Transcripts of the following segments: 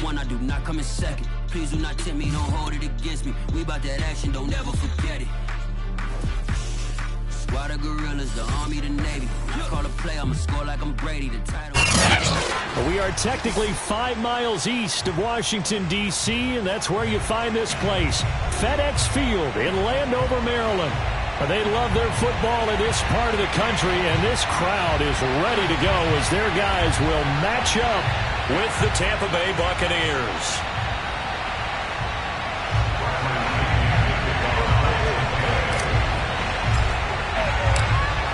one, I do not come in second. Please do not tempt me, don't hold it against me. We about that action, don't ever forget it. Squad of gorillas, the Army, the Navy. I call a play, I'ma score like I'm Brady, the title. We are technically 5 miles east of Washington, D.C., and that's where you find this place, FedEx Field in Landover, Maryland. They love their football in this part of the country, and this crowd is ready to go as their guys will match up with the Tampa Bay Buccaneers.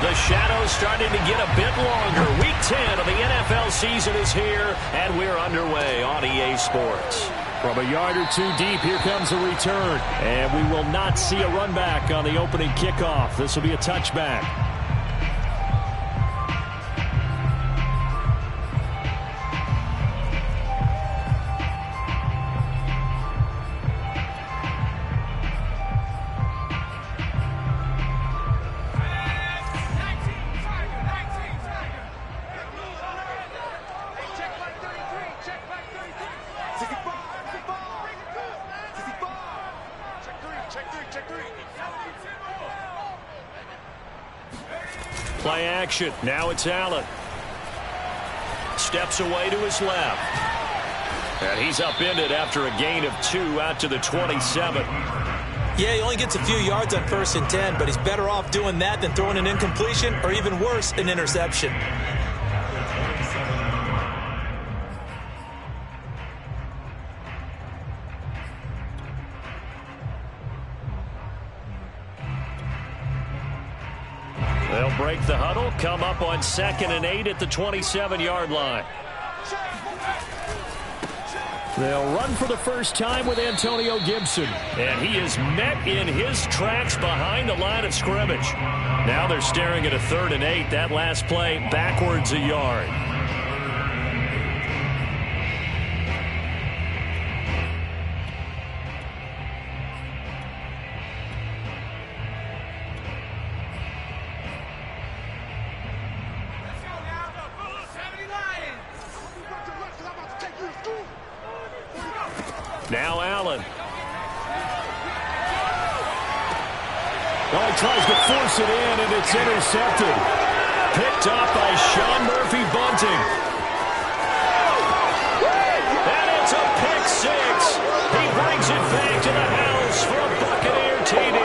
The shadow's starting to get a bit longer. Week 10 of the NFL season is here, and we're underway on EA Sports. From a yard or two deep, here comes a return. And we will not see a run back on the opening kickoff. This will be a touchback. Play action. Now it's Allen. Steps away to his left. And he's upended after a gain of 2 out to the 27. Yeah, he only gets a few yards on 1st and 10, but he's better off doing that than throwing an incompletion or even worse, an interception. They'll break the huddle, come up on 2nd and 8 at the 27-yard line. They'll run for the first time with Antonio Gibson. And he is met in his tracks behind the line of scrimmage. Now they're staring at a 3rd and 8. That last play backwards a yard. Now Allen. Well, he tries to force it in, and it's intercepted. Picked up by Sean Murphy-Bunting. And it's a pick 6. He brings it back to the house for a Buccaneer TD.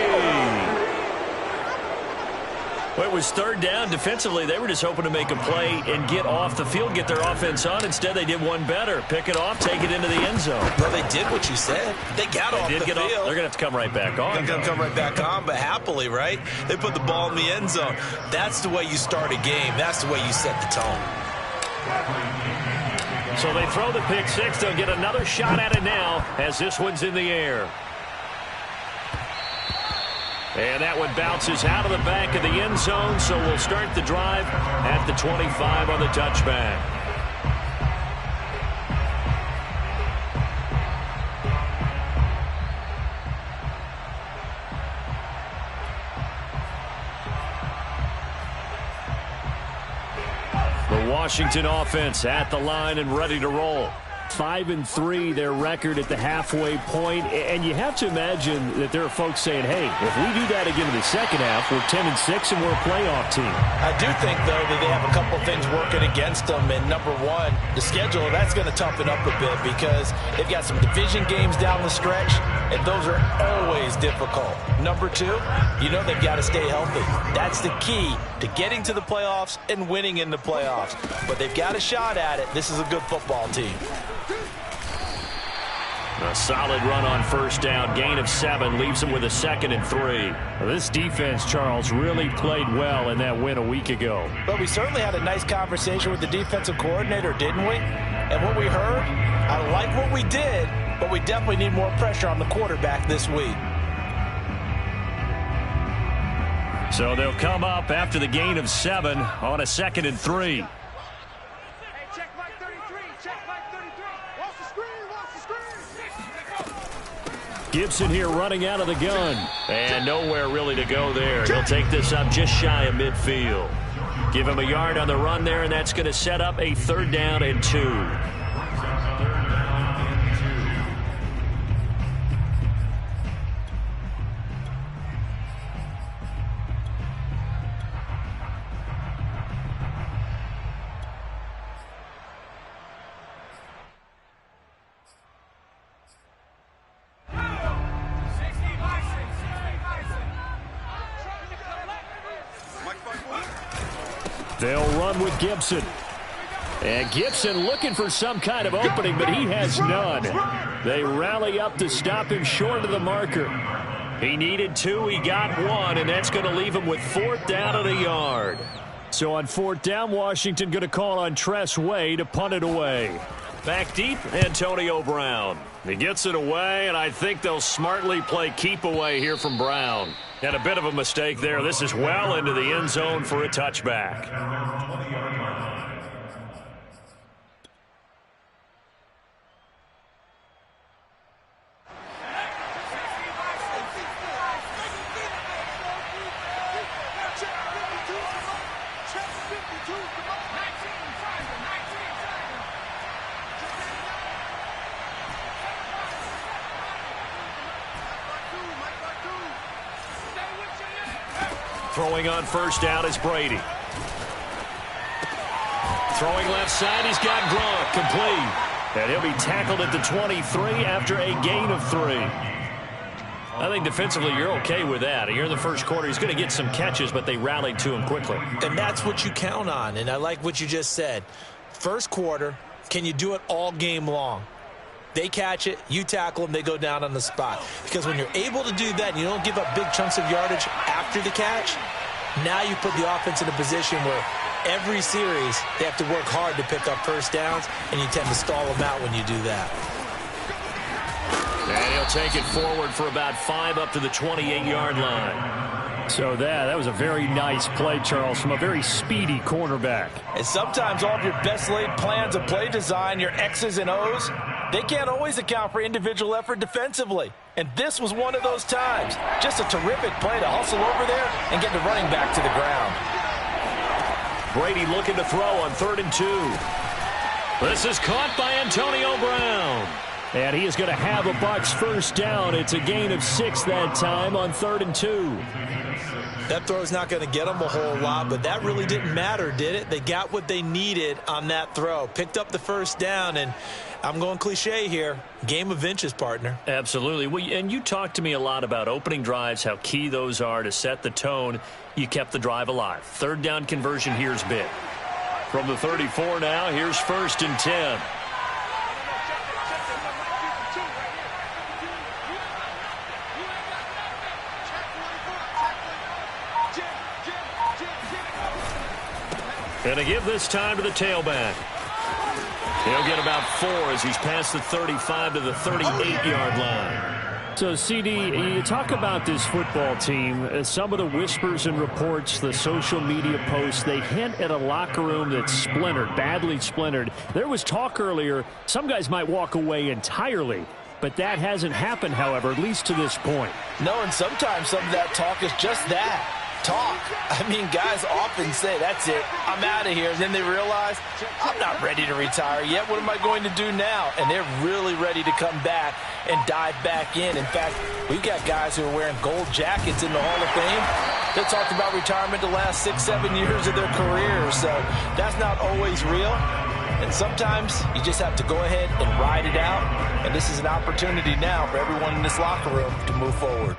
Well, it was 3rd down. Defensively, they were just hoping to make a play and get off the field, get their offense on. Instead, they did one better. Pick it off, take it into the end zone. Well, they did what you said. They got off the field. They're going to have to come right back on. They're going to come right back on, but happily, right? They put the ball in the end zone. That's the way you start a game. That's the way you set the tone. So they throw the pick 6. They'll get another shot at it now as this one's in the air. And that one bounces out of the back of the end zone, so we'll start the drive at the 25 on the touchback. The Washington offense at the line and ready to roll. 5-3 their record at the halfway point, and you have to imagine that there are folks saying, hey, if we do that again in the second half, we're 10-6 and we're a playoff team. I do think, though, that they have a couple of things working against them, and number one, the schedule, that's going to toughen up a bit because they've got some division games down the stretch, and those are always difficult. Number two, you know they've got to stay healthy. That's the key to getting to the playoffs and winning in the playoffs. But they've got a shot at it. This is a good football team. A solid run on 1st down. Gain of 7 leaves them with a 2nd and 3. Well, this defense, Charles, really played well in that win a week ago. But we certainly had a nice conversation with the defensive coordinator, didn't we? And what we heard, I like what we did, but we definitely need more pressure on the quarterback this week. So they'll come up after the gain of 7 on a 2nd and 3. Gibson here running out of the gun. And nowhere really to go there. He'll take this up just shy of midfield. Give him a yard on the run there, and that's going to set up a 3rd down and 2. They'll run with Gibson. And Gibson looking for some kind of opening, but he has none. They rally up to stop him short of the marker. He needed 2, he got 1, and that's going to leave him with 4th down and a yard. So on 4th down, Washington going to call on Tress Way to punt it away. Back deep, Antonio Brown. He gets it away, and I think they'll smartly play keep away here from Brown. And a bit of a mistake there. This is well into the end zone for a touchback. Throwing on 1st down is Brady. Throwing left side, he's got Gronk, complete. And he'll be tackled at the 23 after a gain of 3. I think defensively you're okay with that. Here in the first quarter, he's going to get some catches, but they rallied to him quickly. And that's what you count on, and I like what you just said. First quarter, can you do it all game long? They catch it, you tackle them, they go down on the spot. Because when you're able to do that and you don't give up big chunks of yardage after the catch, now you put the offense in a position where every series they have to work hard to pick up 1st downs, and you tend to stall them out when you do that. And he'll take it forward for about 5 up to the 28-yard line. So that was a very nice play, Charles, from a very speedy cornerback. And sometimes all of your best laid plans of play design, your X's and O's, they can't always account for individual effort defensively. And this was one of those times. Just a terrific play to hustle over there and get the running back to the ground. Brady looking to throw on 3rd and 2. This is caught by Antonio Brown. And he is going to have a Bucs 1st down. It's a gain of 6 that time on 3rd and 2. That throw is not going to get them a whole lot, but that really didn't matter, did it? They got what they needed on that throw. Picked up the 1st down, and I'm going cliche here. Game of inches, partner. Absolutely. Well, and you talked to me a lot about opening drives, how key those are to set the tone. You kept the drive alive. 3rd down conversion here's big. From the 34 now, here's 1st and 10. Going to give this time to the tailback. He'll get about 4 as he's past the 35 to the 38-yard line. So, CD, you talk about this football team. Some of the whispers and reports, the social media posts, they hint at a locker room that's splintered, badly splintered. There was talk earlier, some guys might walk away entirely. But that hasn't happened, however, at least to this point. No, and sometimes some of that talk is just that. Talk. I mean, guys often say, that's it, I'm out of here. And then they realize, I'm not ready to retire yet. What am I going to do now? And they're really ready to come back and dive back in. In fact, we've got guys who are wearing gold jackets in the Hall of Fame. They talked about retirement the last 6-7 years of their careers. So that's not always real. And sometimes you just have to go ahead and ride it out. And this is an opportunity now for everyone in this locker room to move forward.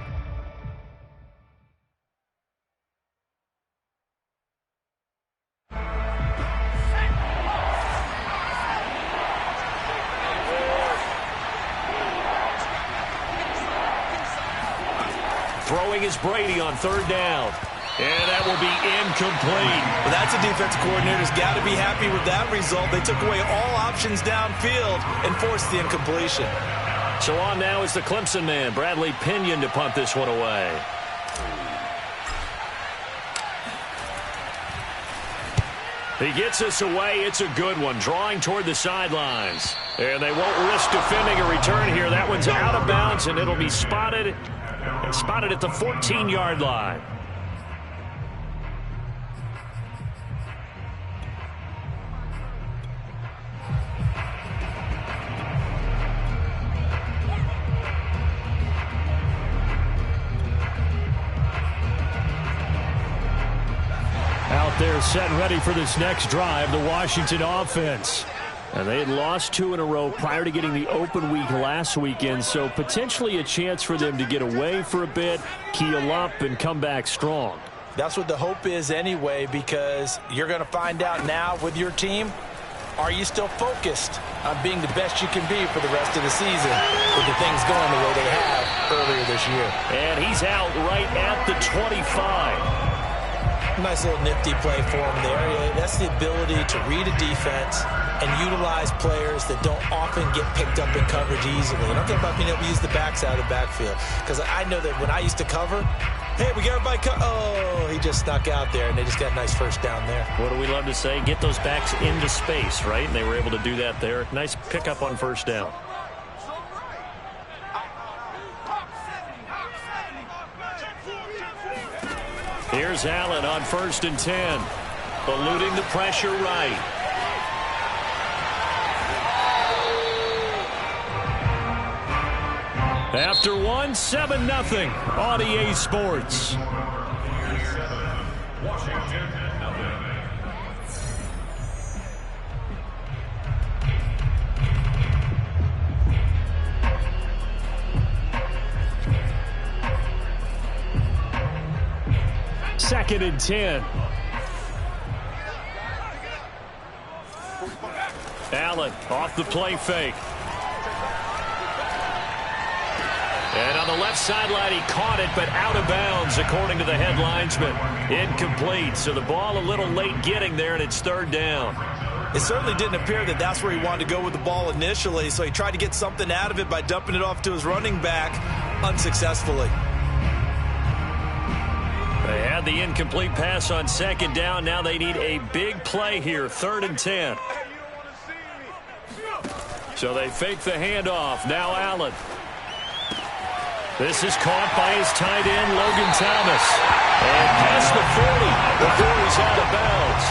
Throwing is Brady on 3rd down. And that will be incomplete. Well, that's a defensive coordinator's got to be happy with that result. They took away all options downfield and forced the incompletion. So on now is the Clemson man, Bradley Pinion, to punt this one away. He gets us away. It's a good one, drawing toward the sidelines. And they won't risk defending a return here. That one's out of bounds, and it'll be spotted at the 14-yard line. Out there set and ready for this next drive, the Washington offense. And they had lost 2 in a row prior to getting the open week last weekend, so potentially a chance for them to get away for a bit, keel up, and come back strong. That's what the hope is anyway, because you're going to find out now with your team, are you still focused on being the best you can be for the rest of the season with the things going the way they have earlier this year? And he's out right at the 25. Nice little nifty play for him there. That's the ability to read a defense and utilize players that don't often get picked up in coverage easily. And I'm talking about being able to use the backside of the backfield. Because I know that when I used to cover, hey, we got everybody oh, he just snuck out there, and they just got a nice first down there. What do we love to say? Get those backs into space, right? And they were able to do that there. Nice pickup on first down. Here's Allen on 1st and 10. Eluding the pressure right. After one, 7-0 on EA Sports. Second and 10. Allen off the play fake. And on the left sideline, he caught it, but out of bounds, according to the head linesman. Incomplete, so the ball a little late getting there, and it's 3rd down. It certainly didn't appear that that's where he wanted to go with the ball initially, so he tried to get something out of it by dumping it off to his running back unsuccessfully. They had the incomplete pass on 2nd down. Now they need a big play here, 3rd and 10. So they fake the handoff. Now Allen. This is caught by his tight end, Logan Thomas. And past the 40 before he's out of bounds.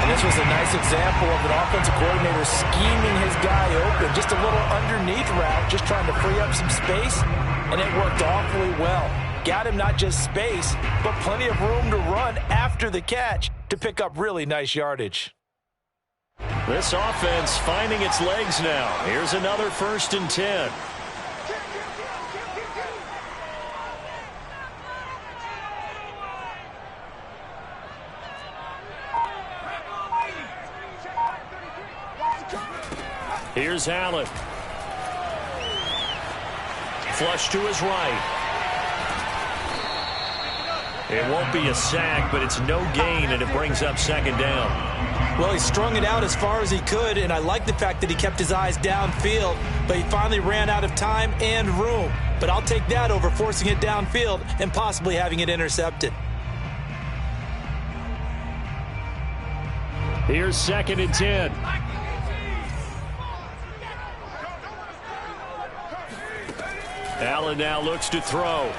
And this was a nice example of an offensive coordinator scheming his guy open. Just a little underneath route, just trying to free up some space. And it worked awfully well. Got him not just space, but plenty of room to run after the catch to pick up really nice yardage. This offense finding its legs now. Here's another 1st and 10. Here's Allen. Flush to his right. It won't be a sack, but it's no gain, and it brings up 2nd down. Well, he strung it out as far as he could, and I like the fact that he kept his eyes downfield, but he finally ran out of time and room. But I'll take that over forcing it downfield and possibly having it intercepted. Here's 2nd and 10. Allen now looks to throw.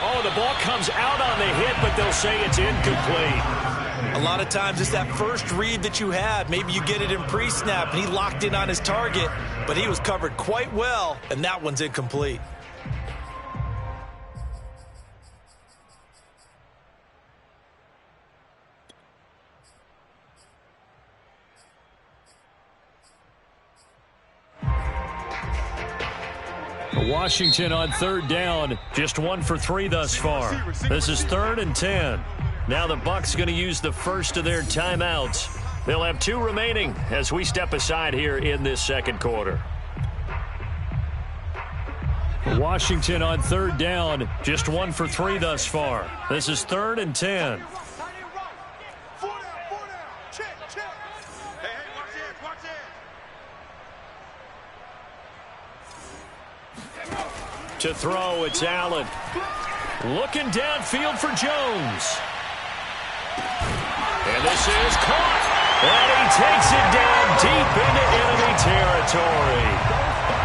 Oh, the ball comes out on the hit, but they'll say it's incomplete. A lot of times it's that first read that you have. Maybe you get it in pre-snap, and he locked in on his target, but he was covered quite well, and that one's incomplete. Washington on 3rd down, just 1 for 3 thus far. This is 3rd and 10. Now the Bucs going to use the first of their timeouts. They'll have 2 remaining as we step aside here in this 2nd quarter. Washington on 3rd down, just 1 for 3 thus far. This is 3rd and 10. To throw, it's Allen. Looking downfield for Jones. And this is caught. And he takes it down deep into enemy territory.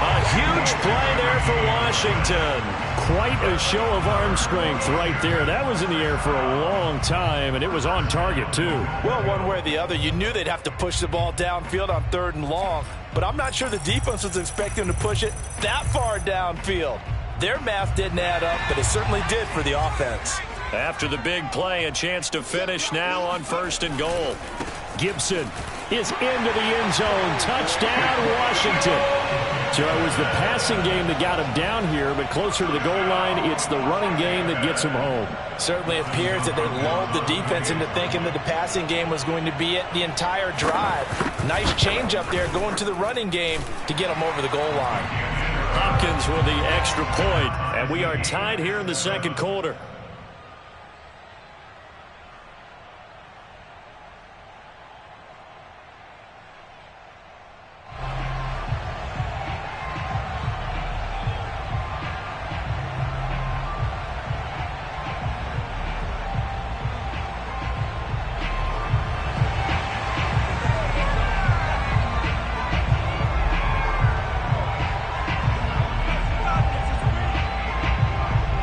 A huge play there for Washington. Quite a show of arm strength right there. That was in the air for a long time, and it was on target, too. Well, one way or the other, you knew they'd have to push the ball downfield on 3rd and long. But I'm not sure the defense was expecting to push it that far downfield. Their math didn't add up, but it certainly did for the offense. After the big play, a chance to finish now on 1st and goal. Gibson is into the end zone. Touchdown, Washington. So it was the passing game that got him down here, but closer to the goal line, it's the running game that gets him home. Certainly appears that they lulled the defense into thinking that the passing game was going to be it the entire drive. Nice change up there going to the running game to get them over the goal line. Hopkins with the extra point, and we are tied here in the second quarter.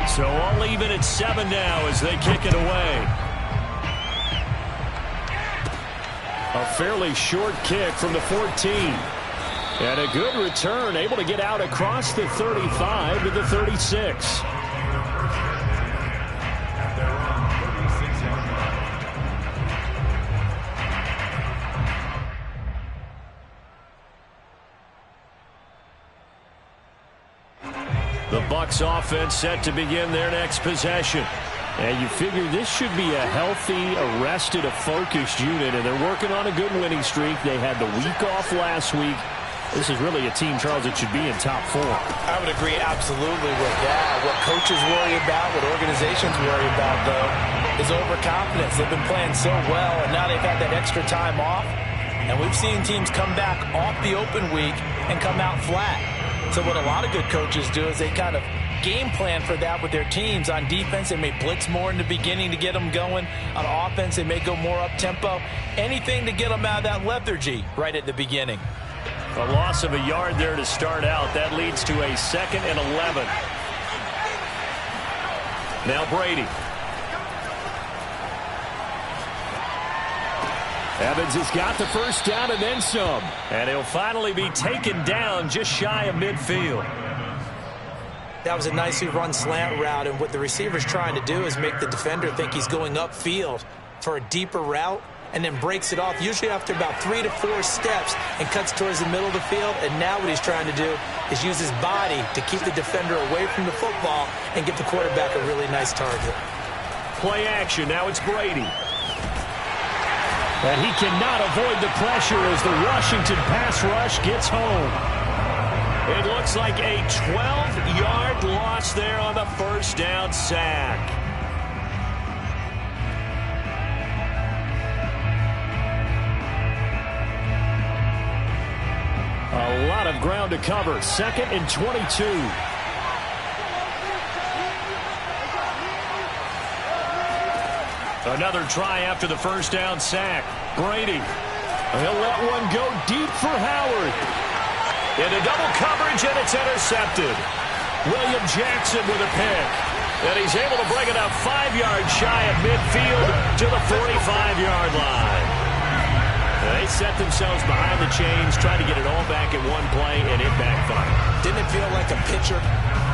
So all even at 7 now as they kick it away. A fairly short kick from the 14. And a good return, able to get out across the 35 to the 36. The Bucs offense set to begin their next possession. And you figure this should be a healthy, arrested, a focused unit, and they're working on a good winning streak. They had the week off last week. This is really a team, Charles, that should be in top 4. I would agree absolutely with that. What coaches worry about, what organizations worry about, though, is overconfidence. They've been playing so well, and now they've had that extra time off. And we've seen teams come back off the open week and come out flat. So what a lot of good coaches do is they kind of game plan for that with their teams. On defense, they may blitz more in the beginning to get them going. On offense, they may go more up-tempo. Anything to get them out of that lethargy right at the beginning. A loss of a yard there to start out. That leads to a 2nd and 11. Now Brady. Evans has got the first down and then some. And he'll finally be taken down just shy of midfield. That was a nicely run slant route, and what the receiver's trying to do is make the defender think he's going upfield for a deeper route and then breaks it off, usually after about 3 to 4 steps, and cuts towards the middle of the field. And now what he's trying to do is use his body to keep the defender away from the football and give the quarterback a really nice target. Play action. Now it's Brady. And he cannot avoid the pressure as the Washington pass rush gets home. It looks like a 12-yard loss there on the first down sack. A lot of ground to cover. 2nd and 22. Another try after the first down sack. Brady. He'll let one go deep for Howard. Into double coverage, and it's intercepted. William Jackson with a pick. And he's able to bring it up 5 yards shy of midfield to the 45-yard line. They set themselves behind the chains, trying to get it all back in one play, and it backfired. Didn't it feel like a pitcher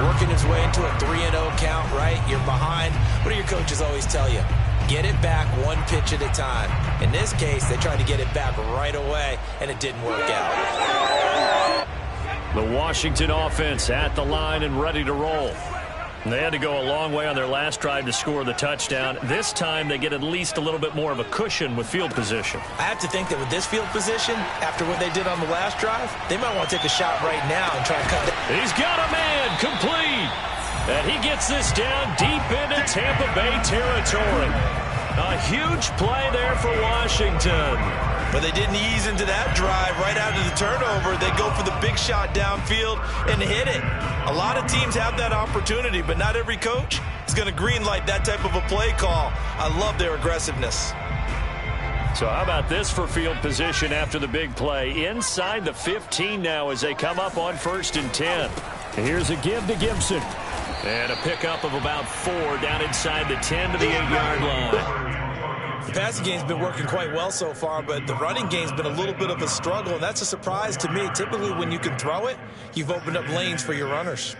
working his way into a 3-0 count, right? You're behind. What do your coaches always tell you? Get it back one pitch at a time. In this case, they tried to get it back right away, and it didn't work out. The Washington offense at the line and ready to roll. They had to go a long way on their last drive to score the touchdown. This time they get at least a little bit more of a cushion with field position. I have to think that with this field position, after what they did on the last drive, they might want to take a shot right now and try and cut it. He's got a man complete. And he gets this down deep into Tampa Bay territory. A huge play there for Washington. But they didn't ease into that drive right after the turnover. They go for the big shot downfield and hit it. A lot of teams have that opportunity, but not every coach is going to greenlight that type of a play call. I love their aggressiveness. So how about this for field position after the big play? Inside the 15 now as they come up on 1st and 10. Here's a give to Gibson. And a pickup of about 4 down inside the 10 to the 8-yard line. The passing game's been working quite well so far, but the running game's been a little bit of a struggle, and that's a surprise to me. Typically, when you can throw it, you've opened up lanes for your runners.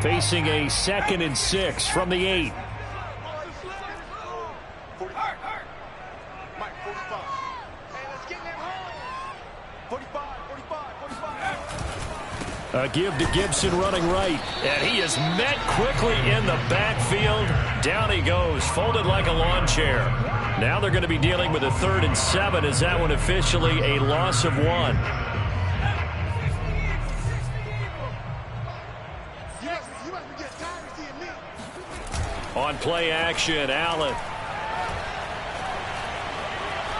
Facing a 2nd and 6 from the 8. A give to Gibson running right. And he is met quickly in the backfield. Down he goes, folded like a lawn chair. Now they're going to be dealing with a 3rd and 7 as that one officially a loss of 1. On play action, Allen.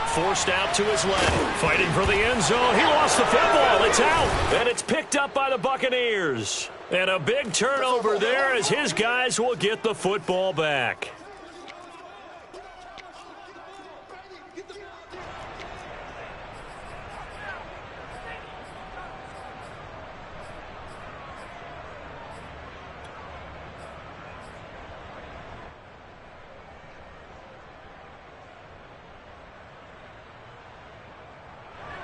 Forced out to his left. Fighting for the end zone. He lost the football. It's out. And it's picked up by the Buccaneers. And a big turnover there as his guys will get the football back.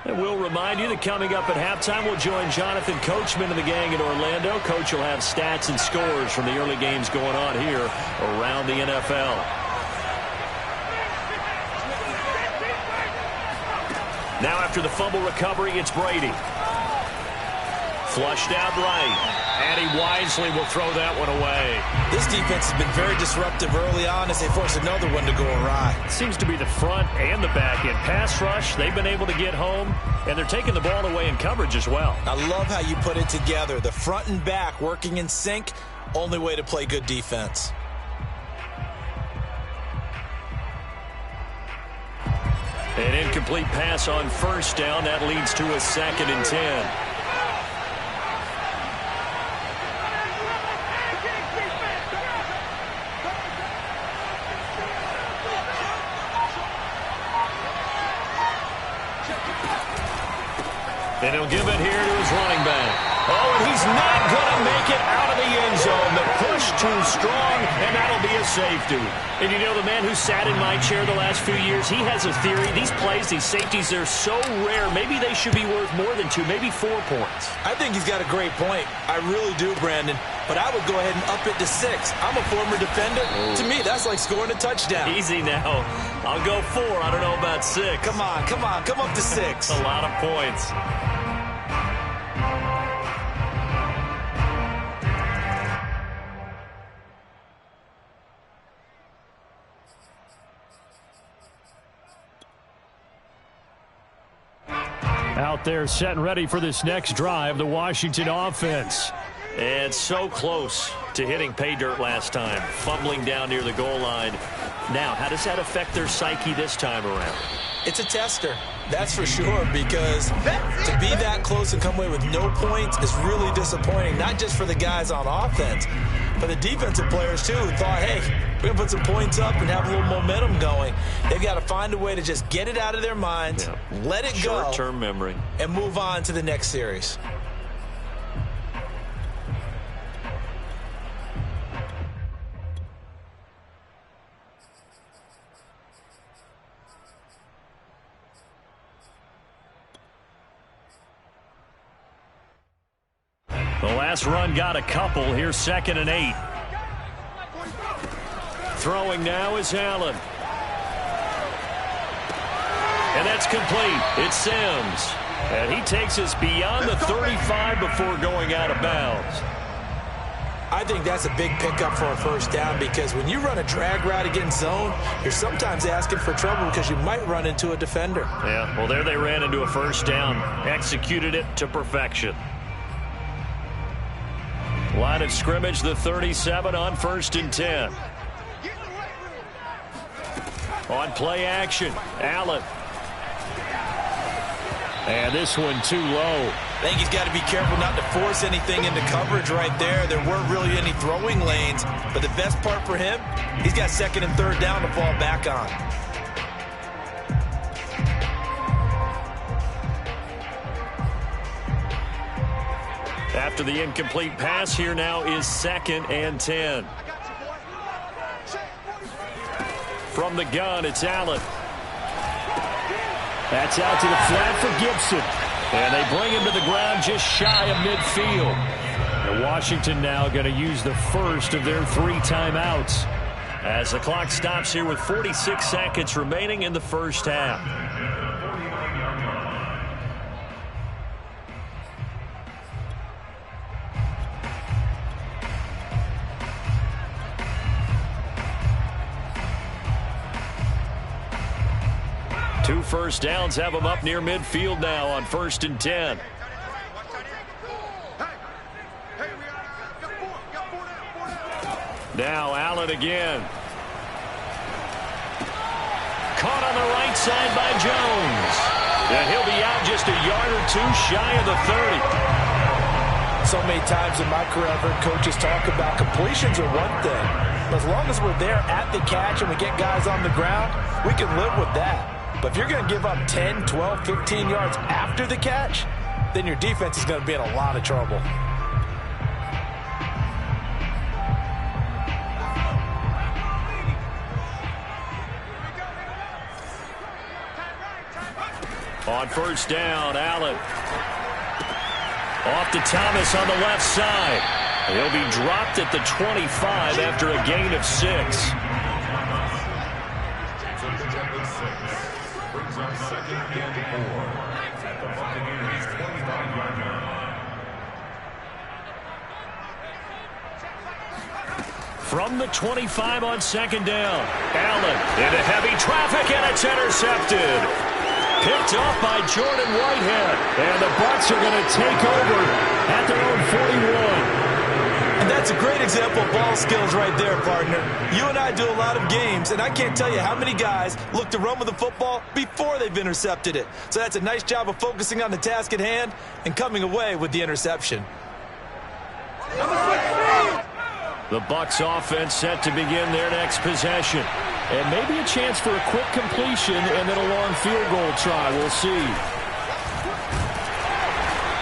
And we'll remind you that coming up at halftime, we'll join Jonathan Coachman and the gang in Orlando. Coach will have stats and scores from the early games going on here around the NFL. Now after the fumble recovery, it's Brady. Flushed out right. And he wisely will throw that one away. This defense has been very disruptive early on as they force another one to go awry. It seems to be the front and the back end. Pass rush, they've been able to get home, and they're taking the ball away in coverage as well. I love how you put it together. The front and back working in sync, only way to play good defense. An incomplete pass on 1st down. That leads to a 2nd and 10. And he'll give it here to his running back. Oh, and he's not going to make it out of the end zone. The push too strong, and that'll be a safety. And you know, the man who sat in my chair the last few years, he has a theory. These plays, these safeties, they're so rare. Maybe they should be worth more than 2, maybe 4 points. I think he's got a great point. I really do, Brandon. But I would go ahead and up it to 6. I'm a former defender. Oh. To me, that's like scoring a touchdown. Easy now. I'll go 4. I don't know about 6. Come on. Come up to 6. A lot of points. Out there set and ready for this next drive, the Washington offense. And so close to hitting pay dirt last time, fumbling down near the goal line. Now, how does that affect their psyche this time around? It's a tester, that's for sure, because to be that close and come away with no points is really disappointing, not just for the guys on offense, but the defensive players, too, who thought, hey, we're going to put some points up and have a little momentum going. They've got to find a way to just get it out of their minds, let it go, short-term memory, and move on to the next series. The last run got a couple. Here's 2nd and 8. Throwing now is Allen. And that's complete. It's Sims. And he takes us beyond the 35 before going out of bounds. I think that's a big pickup for a 1st down, because when you run a drag route against zone, you're sometimes asking for trouble because you might run into a defender. Yeah, well, there they ran into a 1st down. Executed it to perfection. Line of scrimmage, the 37 on 1st and 10. On play action, Allen. And this one too low. I think he's got to be careful not to force anything into coverage right there. There weren't really any throwing lanes, but the best part for him, he's got 2nd and 3rd down to fall back on. After the incomplete pass, here now is 2nd and 10. From the gun, it's Allen. That's out to the flat for Gibson. And they bring him to the ground just shy of midfield. And Washington now going to use the first of their 3 timeouts as the clock stops here with 46 seconds remaining in the 1st half. 2 first downs have them up near midfield now on 1st and 10. Now Allen again. Caught on the right side by Jones. And he'll be out just a yard or 2 shy of the 30. So many times in my career, I've heard coaches talk about completions are one thing. As long as we're there at the catch and we get guys on the ground, we can live with that. But if you're going to give up 10, 12, 15 yards after the catch, then your defense is going to be in a lot of trouble. On 1st down, Allen. Off to Thomas on the left side. He'll be dropped at the 25 after a gain of 6. From the 25 on 2nd down, Allen into heavy traffic, and it's intercepted. Picked off by Jordan Whitehead. And the Bucs are going to take over at their own 41. And that's a great example of ball skills right there, partner. You and I do a lot of games, and I can't tell you how many guys look to run with the football before they've intercepted it. So that's a nice job of focusing on the task at hand and coming away with the interception. The Bucs offense set to begin their next possession. And maybe a chance for a quick completion and then a long field goal try. We'll see.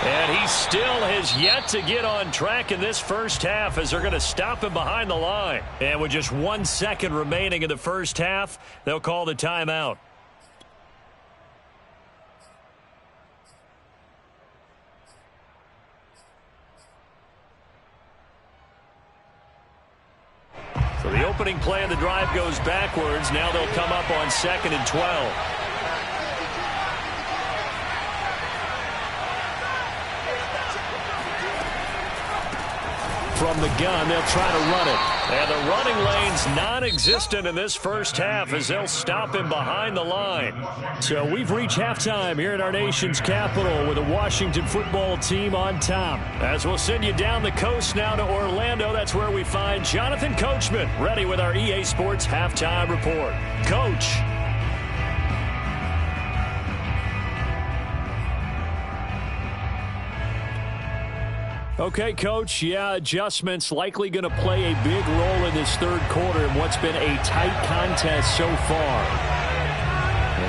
And he still has yet to get on track in this first half as they're going to stop him behind the line. And with just 1 second remaining in the first half, they'll call the timeout. So the opening play of the drive goes backwards. Now they'll come up on 2nd and 12. From the gun, they'll try to run it. And the running lane's non-existent in this first half as they'll stop him behind the line. So we've reached halftime here at our nation's capital with the Washington football team on top. As we'll send you down the coast now to Orlando, that's where we find Jonathan Coachman ready with our EA Sports halftime report. Coach. Okay, Coach, yeah, adjustments likely going to play a big role in this third quarter in what's been a tight contest so far.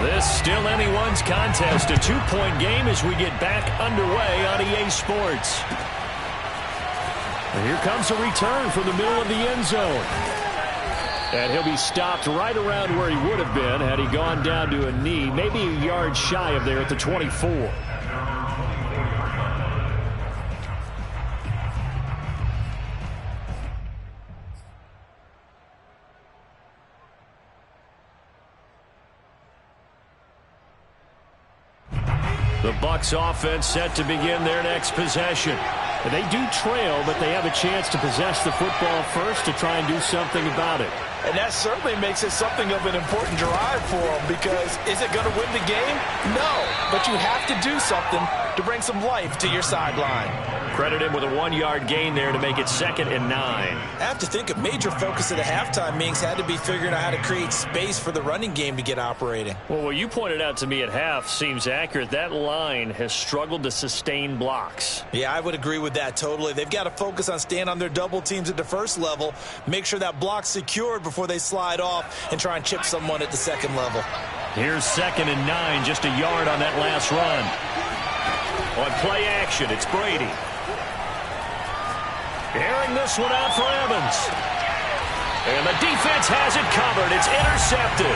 This still anyone's contest, a 2-point game as we get back underway on EA Sports. And here comes a return from the middle of the end zone. And he'll be stopped right around where he would have been had he gone down to a knee, maybe a yard shy of there at the 24. The Bucs offense set to begin their next possession. They do trail, but they have a chance to possess the football first to try and do something about it. And that certainly makes it something of an important drive for them, because is it going to win the game? No, but you have to do something to bring some life to your sideline. Credit him with a 1-yard gain there to make it 2nd and 9. I have to think a major focus of the halftime meetings had to be figuring out how to create space for the running game to get operating. Well, what you pointed out to me at half seems accurate. That line has struggled to sustain blocks. Yeah, I would agree with that totally. They've got to focus on staying on their double teams at the first level, make sure that block's secured before they slide off and try and chip someone at the second level. Here's 2nd and 9, just a yard on that last run. On play action, it's Brady. Airing this one out for Evans. And the defense has it covered. It's intercepted.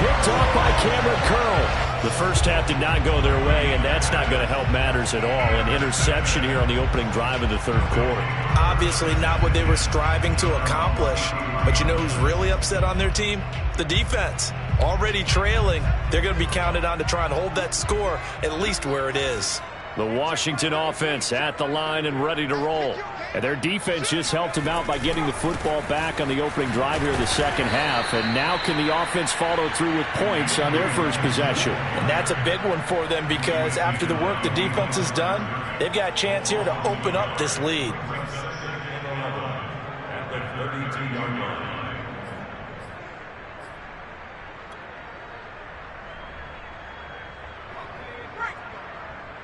Picked off by Cameron Curl. The first half did not go their way, and that's not going to help matters at all. An interception here on the opening drive of the third quarter. Obviously not what they were striving to accomplish. But you know who's really upset on their team? The defense. Already trailing. They're going to be counted on to try and hold that score at least where it is. The Washington offense at the line and ready to roll. And their defense just helped them out by getting the football back on the opening drive here in the second half. And now can the offense follow through with points on their first possession? And that's a big one for them because after the work the defense has done, they've got a chance here to open up this lead. At the 32-yard line.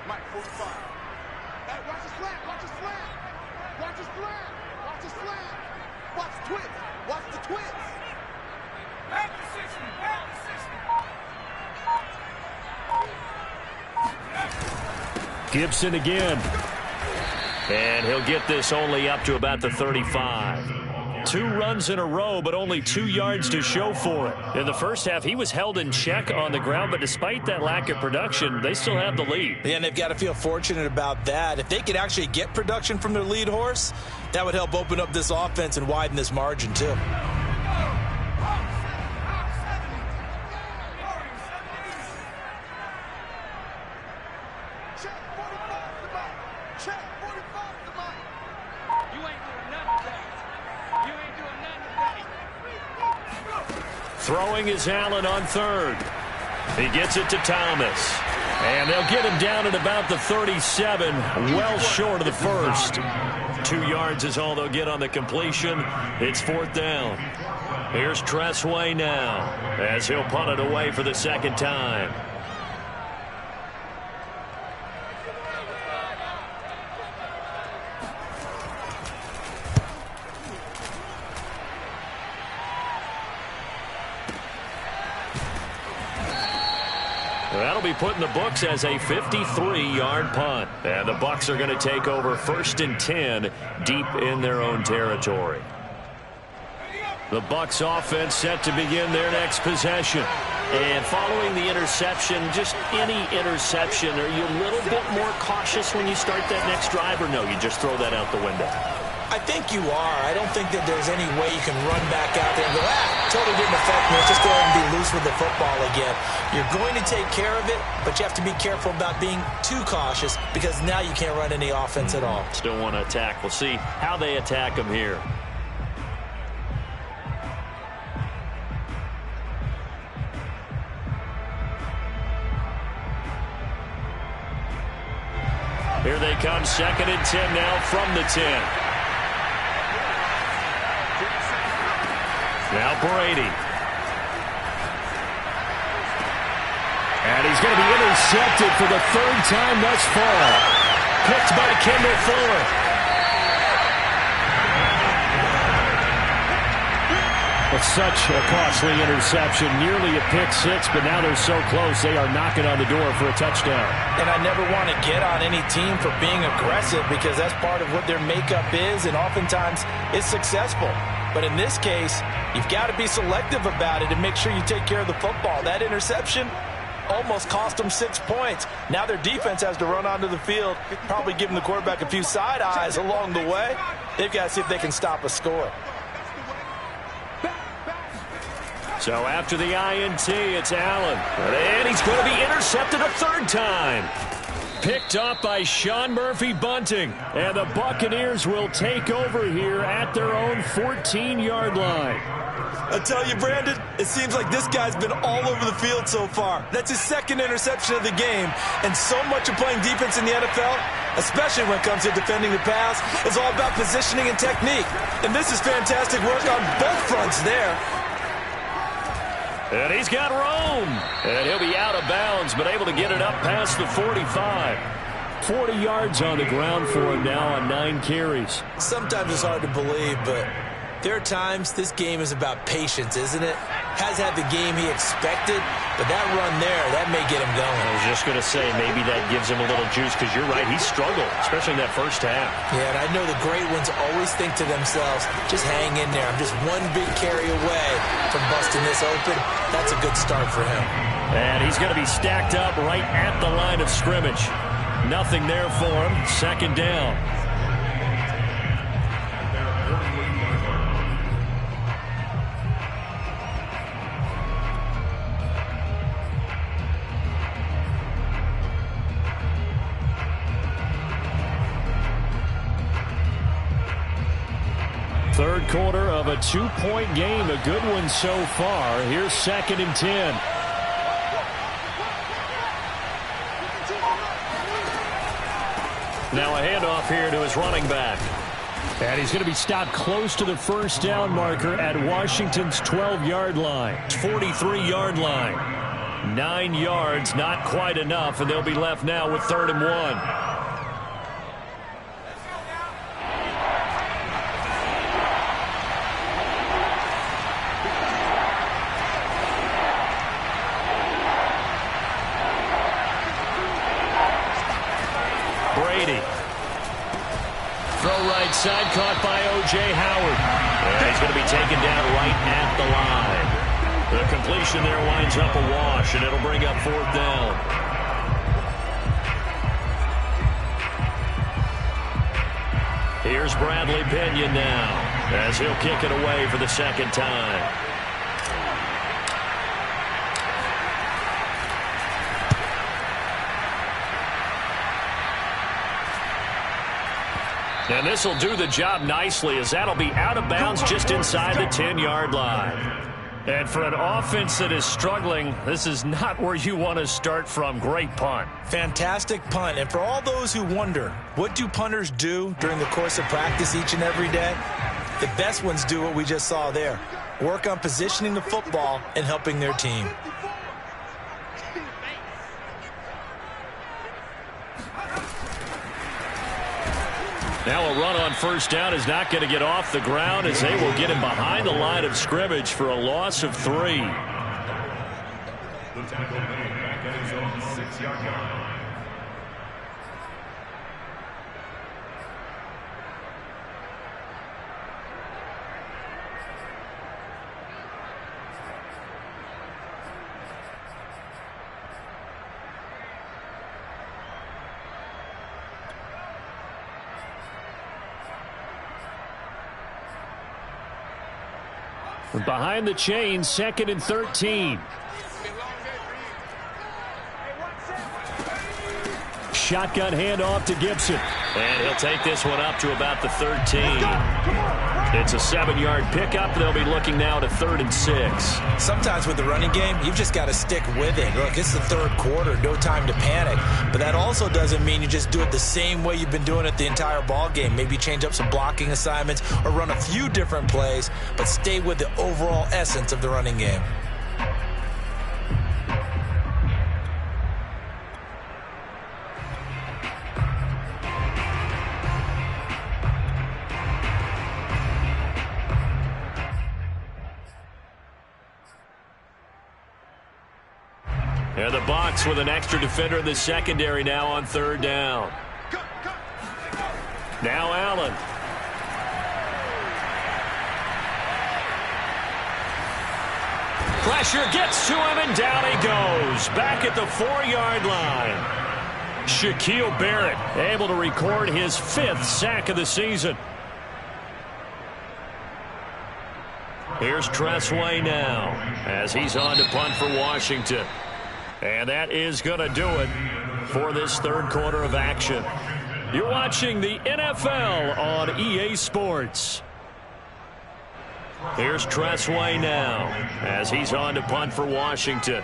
Mike, 45. Hey, watch his flat, watch his flat. Watch his flat, watch his flat. Watch the twist, watch the twist. Back to 60, back to 60. Gibson again. And he'll get this only up to about the 35. 2 runs in a row, but only 2 yards to show for it. In the first half, he was held in check on the ground, but despite that lack of production, they still have the lead. Yeah, and they've got to feel fortunate about that. If they could actually get production from their lead horse, that would help open up this offense and widen this margin, too. Throwing is Allen on third. He gets it to Thomas. And they'll get him down at about the 37, well short of the first. 2 yards is all they'll get on the completion. It's fourth down. Here's Tressway now as he'll punt it away for the second time. That'll be put in the books as a 53-yard punt. And the Bucs are going to take over 1st and 10 deep in their own territory. The Bucs offense set to begin their next possession. And following the interception, just any interception, are you a little bit more cautious when you start that next drive, or no, you just throw that out the window? I think you are. I don't think that there's any way you can run back out there and go, totally didn't affect me. Let's just go ahead and be loose with the football again. You're going to take care of it, but you have to be careful about being too cautious because now you can't run any offense at all. Still want to attack. We'll see how they attack them here. Here they come, 2nd and 10 now from the 10. Now Brady. And he's going to be intercepted for the 3rd time thus far. Picked by Kendall Fuller. It's such a costly interception. Nearly a pick six, but now they're so close they are knocking on the door for a touchdown. And I never want to get on any team for being aggressive because that's part of what their makeup is, and oftentimes it's successful. But in this case, you've got to be selective about it and make sure you take care of the football. That interception almost cost them 6 points. Now their defense has to run onto the field, probably giving the quarterback a few side eyes along the way. They've got to see if they can stop a score. So after the INT, it's Allen. And he's going to be intercepted a 3rd time. Picked up by Sean Murphy-Bunting. And the Buccaneers will take over here at their own 14-yard line. I tell you, Brandon, it seems like this guy's been all over the field so far. That's his 2nd interception of the game. And so much of playing defense in the NFL, especially when it comes to defending the pass, is all about positioning and technique. And this is fantastic work on both fronts there. And he's got room. And he'll be out of bounds, but able to get it up past the 45. 40 yards on the ground for him now on 9 carries. Sometimes it's hard to believe, but there are times this game is about patience, isn't it? Has had the game he expected, but that run there, that may get him going. I was just going to say, maybe that gives him a little juice, because you're right, he struggled, especially in that first half. Yeah, and I know the great ones always think to themselves, just hang in there. I'm just one big carry away from busting this open. That's a good start for him. And he's going to be stacked up right at the line of scrimmage. Nothing there for him. 2nd down. Third quarter of a 2-point game, a good one so far. Here's 2nd and 10. Now a handoff here to his running back. And he's going to be stopped close to the first down marker at Washington's 12-yard line. 43-yard line. 9 yards, not quite enough, and they'll be left now with 3rd and 1. Right side caught by O.J. Howard. And he's going to be taken down right at the line. The completion there winds up a wash, and it'll bring up 4th down. Here's Bradley Pinion now as he'll kick it away for the 2nd time. And this will do the job nicely, as that'll be out of bounds just inside the 10-yard line. And for an offense that is struggling, this is not where you want to start from. Great punt. Fantastic punt. And for all those who wonder, what do punters do during the course of practice each and every day? The best ones do what we just saw there. Work on positioning the football and helping their team. Now a run on first down is not going to get off the ground, as they will get him behind the line of scrimmage for a loss of 3. The tackle made back at his own 6-yard line. Behind the chain, 2nd and 13. Shotgun handoff to Gibson. And he'll take this one up to about the 13. It's a 7-yard pickup. They'll be looking now to 3rd and 6. Sometimes with the running game, you've just got to stick with it. Look, it's the 3rd quarter, no time to panic. But that also doesn't mean you just do it the same way you've been doing it the entire ball game. Maybe change up some blocking assignments or run a few different plays, but stay with the overall essence of the running game. And the box with an extra defender in the secondary now on 3rd down. Now Allen. Pressure gets to him, and down he goes. Back at the 4-yard line. Shaquille Barrett able to record his 5th sack of the season. Here's Tressway now as he's on to punt for Washington. And that is going to do it for this 3rd quarter of action. You're watching the NFL on EA Sports. Here's Tressway now as he's on to punt for Washington.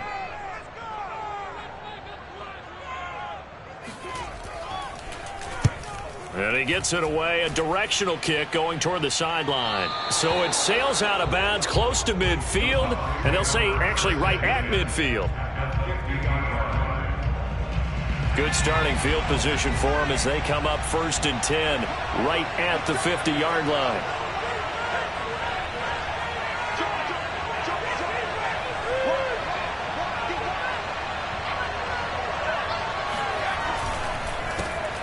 And he gets it away, a directional kick going toward the sideline. So it sails out of bounds close to midfield, and they'll say actually right at midfield. Good starting field position for them as they come up 1st and 10 right at the 50-yard line.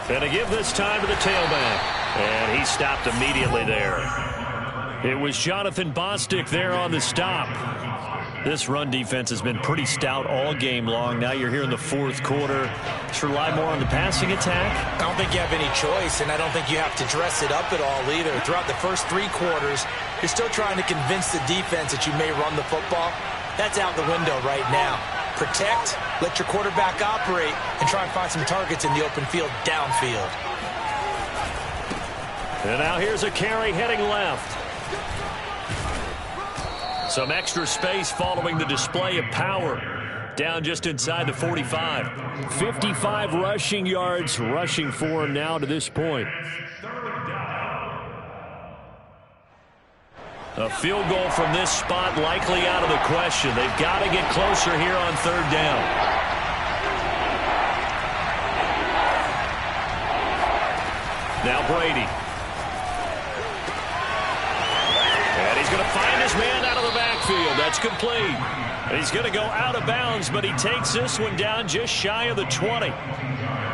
And to give this time to the tailback. And he stopped immediately there. It was Jonathan Bostic there on the stop. This run defense has been pretty stout all game long. Now you're here in the 4th quarter. Just rely more on the passing attack. I don't think you have any choice, and I don't think you have to dress it up at all either. Throughout the first 3 quarters, you're still trying to convince the defense that you may run the football. That's out the window right now. Protect, let your quarterback operate, and try and find some targets in the open field downfield. And now here's a carry heading left. Some extra space following the display of power. Down just inside the 45. 55 rushing yards, rushing for him now to this point. A field goal from this spot likely out of the question. They've got to get closer here on third down. Now Brady. And he's going to find his man out of the backfield. That's complete. And he's going to go out of bounds, but he takes this one down just shy of the 20.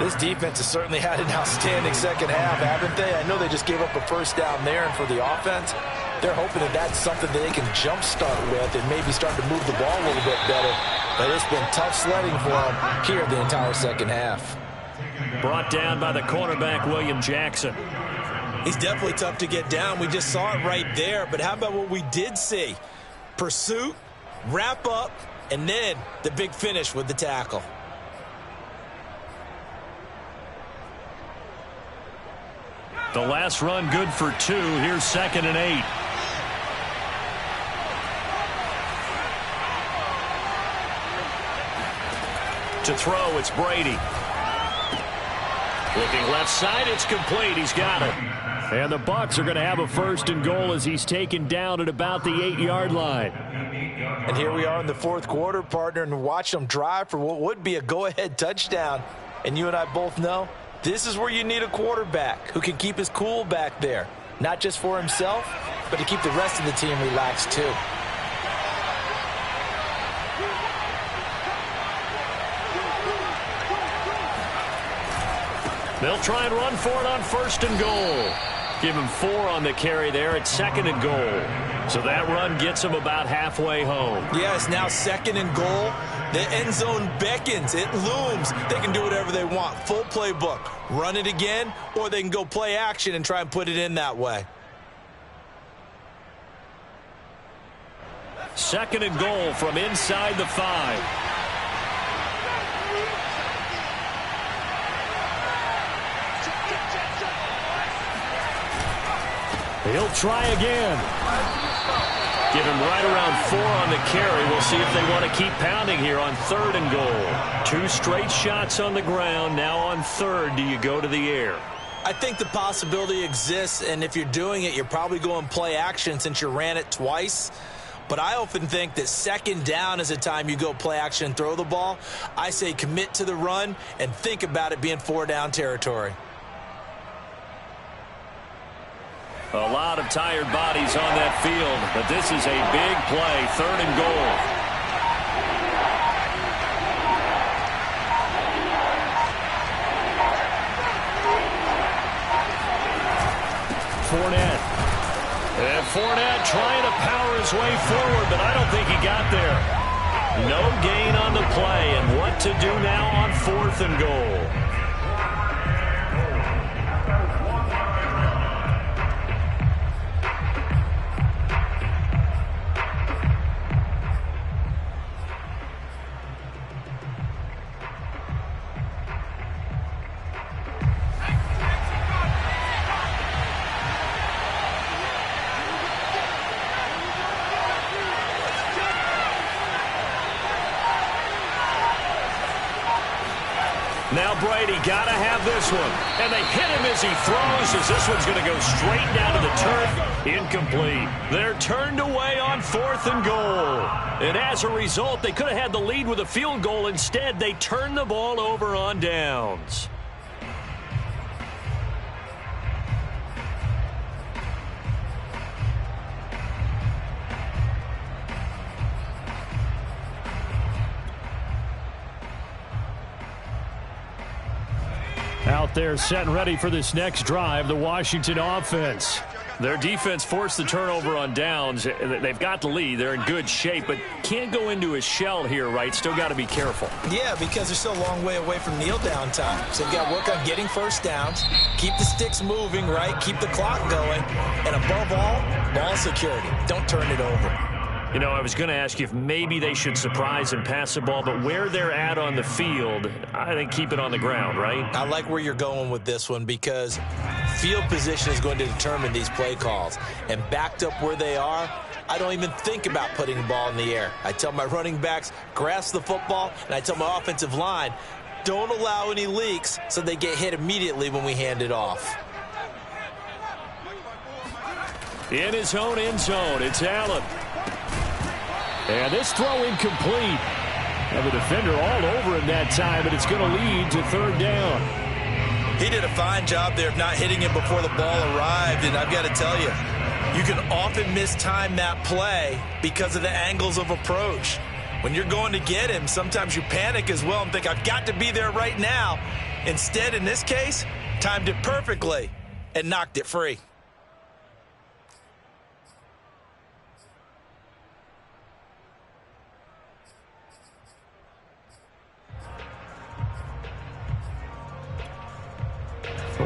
This defense has certainly had an outstanding second half, haven't they? I know they just gave up a first down there, and for the offense, they're hoping that that's something that they can jumpstart with and maybe start to move the ball a little bit better. But it's been tough sledding for them here the entire second half. Brought down by the cornerback, William Jackson. He's definitely tough to get down. We just saw it right there. But how about what we did see? Pursuit, wrap up, and then the big finish with the tackle. The last run good for 2. Here's 2nd and 8. To throw, it's Brady. Looking left side, it's complete. He's got it. And the Bucs are going to have a 1st and goal as he's taken down at about the 8-yard line. And here we are in the 4th quarter, partner, and watch them drive for what would be a go-ahead touchdown. And you and I both know this is where you need a quarterback who can keep his cool back there. Not just for himself, but to keep the rest of the team relaxed too. They'll try and run for it on 1st and goal. Give him 4 on the carry there at 2nd and goal. So that run gets him about halfway home. Yeah, it's now 2nd and goal. The end zone beckons. It looms. They can do whatever they want. Full playbook. Run it again, or they can go play action and try and put it in that way. 2nd and goal from inside the 5. He'll try again. Give him right around 4 on the carry. We'll see if they want to keep pounding here on 3rd and goal. 2 straight shots on the ground. Now on 3rd, do you go to the air? I think the possibility exists, and if you're doing it, you're probably going play action since you ran it twice. But I often think that 2nd down is a time you go play action and throw the ball. I say commit to the run and think about it being 4-down territory. A lot of tired bodies on that field, but this is a big play, 3rd and goal. Fournette. And Fournette trying to power his way forward, but I don't think he got there. No gain on the play, and what to do now on 4th and goal. Now Brady got to have this one. And they hit him as he throws, as this one's going to go straight down to the turf. Incomplete. They're turned away on 4th and goal. And as a result, they could have had the lead with a field goal. Instead, they turned the ball over on downs. Out there set and ready for this next drive, the Washington offense. Their defense forced the turnover on downs. They've got the lead. They're in good shape, but can't go into a shell here, right? Still got to be careful. Yeah, because they're still a long way away from kneel down time. So they've got to work on getting first downs, keep the sticks moving, right? Keep the clock going. And above all, ball security. Don't turn it over. You know, I was going to ask you if maybe they should surprise and pass the ball, but where they're at on the field, I think keep it on the ground, right? I like where you're going with this one because Field position is going to determine these play calls. And backed up where they are, I don't even think about putting the ball in the air. I tell my running backs, grasp the football, and I tell my offensive line, don't allow any leaks so they get hit immediately when we hand it off. In his own end zone, it's Allen. And this throw incomplete. Have a defender all over him that time, but it's going to lead to third down. He did a fine job there of not hitting him before the ball arrived, and I've got to tell you, you can often mistime that play because of the angles of approach. When you're going to get him, sometimes you panic as well and think, I've got to be there right now. Instead, in this case, timed it perfectly and knocked it free.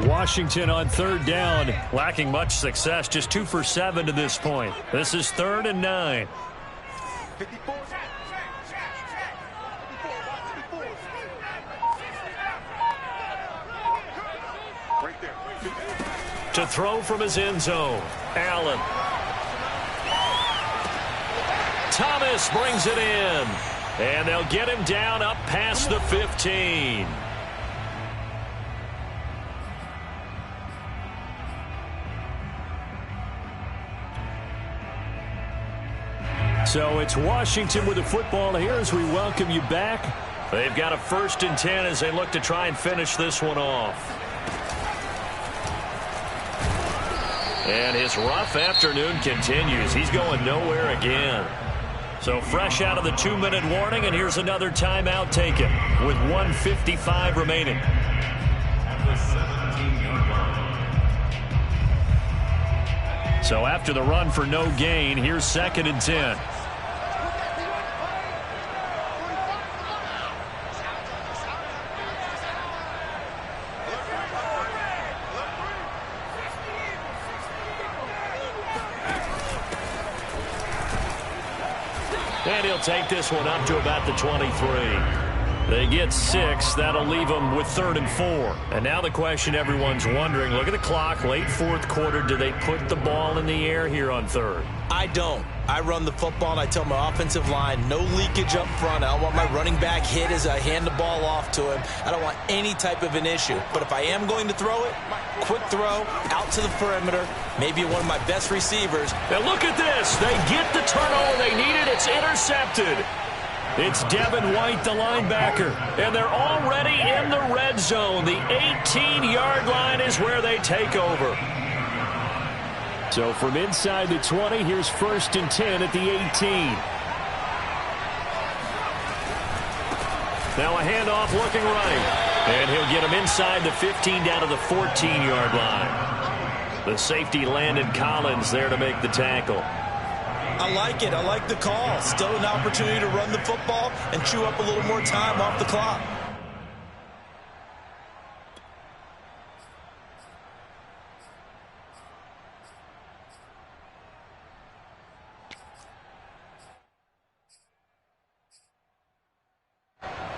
Washington on third down, lacking much success, just 2 for 7 to this point. This is 3rd and 9. 54. Right there. To throw from his end zone, Allen. Thomas brings it in. And they'll get him down up past the 15. So it's Washington with the football here as we welcome you back. They've got a 1st and 10 as they look to try and finish this one off. And his rough afternoon continues. He's going nowhere again. So fresh out of the 2-minute warning, and here's another timeout taken with 1:55 remaining. So after the run for no gain, here's 2nd and 10. And he'll take this one up to about the 23. They get 6. That'll leave them with 3rd and 4. And now the question everyone's wondering, look at the clock, late 4th quarter. Do they put the ball in the air here on 3rd? I don't. I run the football, and I tell my offensive line, no leakage up front. I don't want my running back hit as I hand the ball off to him. I don't want any type of an issue. But if I am going to throw it, quick throw, out to the perimeter, maybe one of my best receivers. Now look at this. They get the turnover they needed. It's intercepted. It's Devin White, the linebacker. And they're already in the red zone. The 18-yard line is where they take over. So from inside the 20, here's 1st and 10 at the 18. Now a handoff looking right. And he'll get him inside the 15 down to the 14-yard line. The safety Landon Collins there to make the tackle. I like it. I like the call. Still an opportunity to run the football and chew up a little more time off the clock.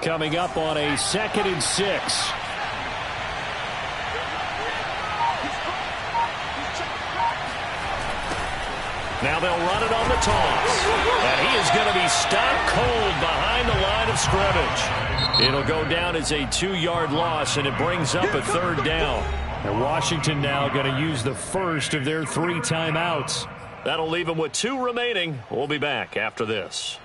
Coming up on a 2nd and 6. Now they'll run it on the toss. And he is going to be stopped cold behind the line of scrimmage. It'll go down as a 2-yard loss, and it brings up a 3rd down. And Washington now going to use the first of their 3 timeouts. That'll leave them with 2 remaining. We'll be back after this.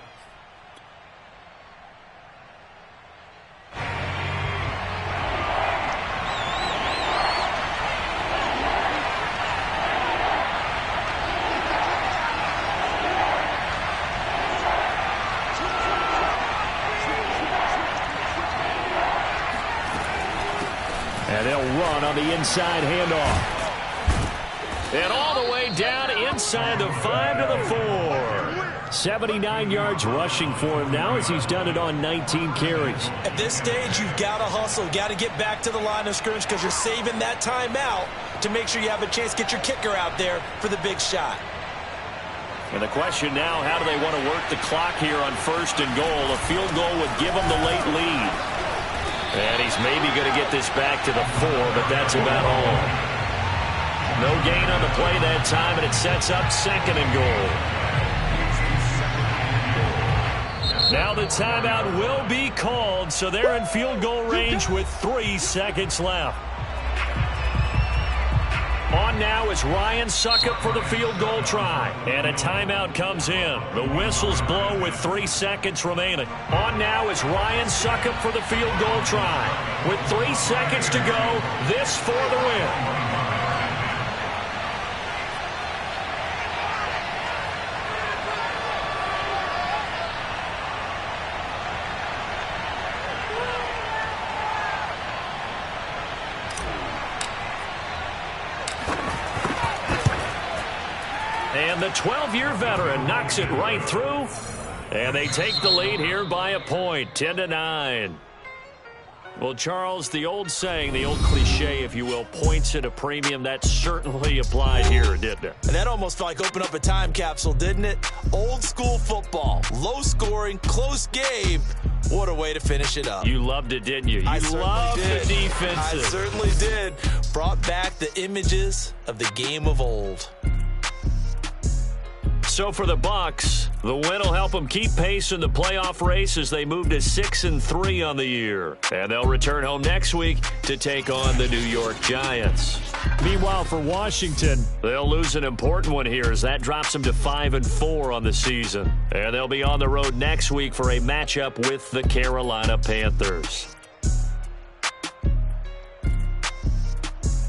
And they'll run on the inside handoff. And all the way down inside the 5 to the 4. 79 yards rushing for him now as he's done it on 19 carries. At this stage, you've got to hustle. Got to get back to the line of scrimmage because you're saving that timeout to make sure you have a chance to get your kicker out there for the big shot. And the question now, how do they want to work the clock here on 1st and goal? A field goal would give them the late lead. And he's maybe going to get this back to the 4, but that's about all. No gain on the play that time, and it sets up 2nd and goal. Now the timeout will be called, so they're in field goal range with 3 seconds left. On now is Ryan Suckup for the field goal try. And a timeout comes in. The whistles blow with 3 seconds remaining. On now is Ryan Suckup for the field goal try. With 3 seconds to go, this for the win. And the 12-year veteran knocks it right through. And they take the lead here by a point, 10-9. Well, Charles, the old saying, the old cliche, if you will, points at a premium, that certainly applied here, didn't it? And that almost felt like opened up a time capsule, didn't it? Old school football, low scoring, close game. What a way to finish it up. You loved it, didn't you? You loved the defenses. I certainly did. Brought back the images of the game of old. So for the Bucs, the win will help them keep pace in the playoff race as they move to 6-3 on the year. And they'll return home next week to take on the New York Giants. Meanwhile, for Washington, they'll lose an important one here as that drops them to 5-4 on the season. And they'll be on the road next week for a matchup with the Carolina Panthers.